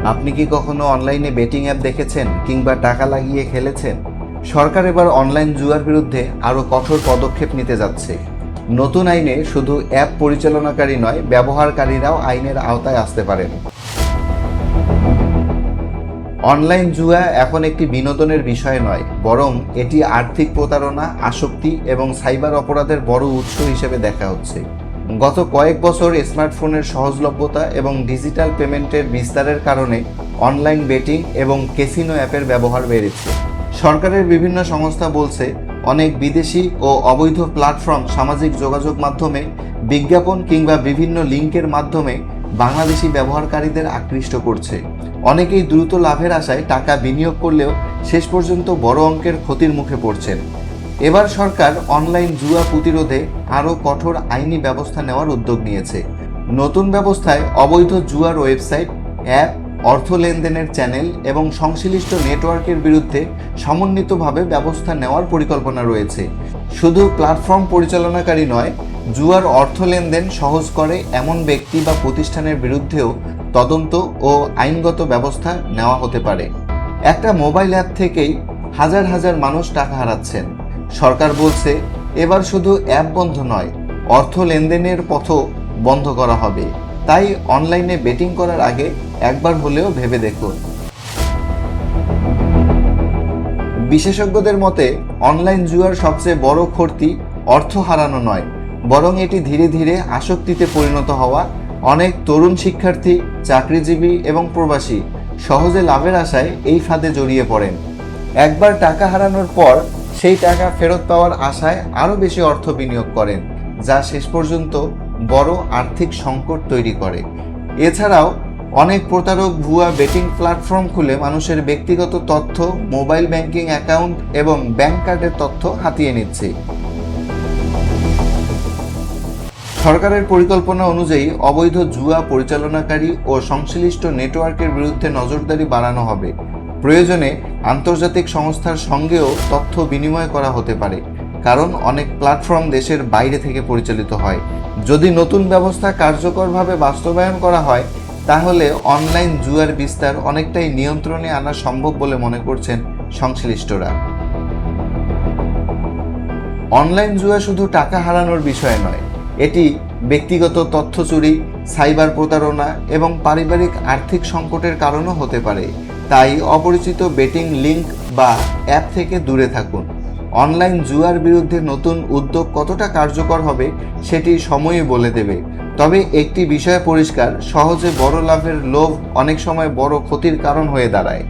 আপনি কি কখনো অনলাইনে বেটিং অ্যাপ দেখেছেন কিংবা টাকা লাগিয়ে খেলেছেন? সরকার এবার অনলাইন জুয়ার বিরুদ্ধে আরও কঠোর পদক্ষেপ নিতে যাচ্ছে। নতুন আইনে শুধু অ্যাপ পরিচালনাকারী নয়, ব্যবহারকারীরাও আইনের আওতায় আসতে পারেন। অনলাইন জুয়া এখন একটি বিনোদনের বিষয় নয়, বরং এটি আর্থিক প্রতারণা, আসক্তি এবং সাইবার অপরাধের বড় উৎস হিসেবে দেখা হচ্ছে। গত কয়েক বছর স্মার্টফোনের সহজলভ্যতা এবং ডিজিটাল পেমেন্টের বিস্তারের কারণে অনলাইন বেটিং এবং ক্যাসিনো অ্যাপের ব্যবহার বেড়েছে। সরকারের বিভিন্ন সংস্থা বলছে, অনেক বিদেশি ও অবৈধ প্ল্যাটফর্ম সামাজিক যোগাযোগ মাধ্যমে বিজ্ঞাপন কিংবা বিভিন্ন লিঙ্কের মাধ্যমে বাংলাদেশি ব্যবহারকারীদের আকৃষ্ট করছে। অনেকেই দ্রুত লাভের আশায় টাকা বিনিয়োগ করলেও শেষ পর্যন্ত বড় অঙ্কের ক্ষতির মুখে পড়ছেন। এবার সরকার অনলাইন জুয়া প্রতিরোধে আরও কঠোর আইনি ব্যবস্থা নেওয়ার উদ্যোগ নিয়েছে। নতুন ব্যবস্থায় অবৈধ জুয়ার ওয়েবসাইট, অ্যাপ, অর্থ লেনদেনের চ্যানেল এবং সংশ্লিষ্ট নেটওয়ার্কের বিরুদ্ধে সমন্বিতভাবে ব্যবস্থা নেওয়ার পরিকল্পনা রয়েছে। শুধু প্ল্যাটফর্ম পরিচালনাকারী নয়, জুয়ার অর্থ লেনদেন সহজ করে এমন ব্যক্তি বা প্রতিষ্ঠানের বিরুদ্ধেও তদন্ত ও আইনগত ব্যবস্থা নেওয়া হতে পারে। একটা মোবাইল অ্যাপ থেকেই হাজার হাজার মানুষ টাকা হারাচ্ছেন। সরকার বলছে, এবার শুধু অ্যাপ বন্ধ নয়, অর্থ লেনদেনের পথও বন্ধ করা হবে। তাই অনলাইনে বেটিং করার আগে একবার হলেও ভেবে দেখুন। বিশেষজ্ঞদের মতে, অনলাইন জুয়ার সবচেয়ে বড় ক্ষতি অর্থ হারানো নয়, বরং এটি ধীরে ধীরে আসক্তিতে পরিণত হওয়া। অনেক তরুণ শিক্ষার্থী, চাকরিজীবী এবং প্রবাসী সহজে লাভের আশায় এই ফাঁদে জড়িয়ে পড়েন। একবার টাকা হারানোর পর সেই টাকা ফেরত পাওয়ার আশায় আরও বেশি অর্থ বিনিয়োগ করেন, যা শেষ পর্যন্ত বড় আর্থিক সংকট তৈরি করে। এছাড়াও অনেক প্রতারক ভুয়া বেটিং প্ল্যাটফর্ম খুলে মানুষের ব্যক্তিগত তথ্য, মোবাইল ব্যাংকিং অ্যাকাউন্ট এবং ব্যাংক কার্ডের তথ্য হাতিয়ে নিচ্ছে। সরকারের পরিকল্পনা অনুযায়ী অবৈধ জুয়া পরিচালনাকারী ও সংশ্লিষ্ট নেটওয়ার্কের বিরুদ্ধে নজরদারি বাড়ানো হবে। প্রয়োজনে আন্তর্জাতিক সংস্থার সঙ্গেও তথ্য বিনিময় করা হতে পারে, কারণ অনেক প্ল্যাটফর্ম দেশের বাইরে থেকে পরিচালিত হয়। যদি নতুন ব্যবস্থা কার্যকরভাবে বাস্তবায়ন করা হয়, তাহলে অনলাইন জুয়ার বিস্তার অনেকটাই নিয়ন্ত্রণে আনা সম্ভব বলে মনে করছেন সংশ্লিষ্টরা। অনলাইন জুয়া শুধু টাকা হারানোর বিষয় নয়, এটি ব্যক্তিগত তথ্য চুরি, সাইবার প্রতারণা এবং পারিবারিক আর্থিক সংকটের কারণও হতে পারে। তাই অপরিচিত বেটিং লিঙ্ক বা অ্যাপ থেকে দূরে থাকুন। অনলাইন জুয়ার বিরুদ্ধে নতুন উদ্যোগ কতটা কার্যকর হবে সেটি সময়ই বলে দেবে। তবে একটি বিষয় পরিষ্কার, সহজে বড় লাভের লোভ অনেক সময় বড় ক্ষতির কারণ হয়ে দাঁড়ায়।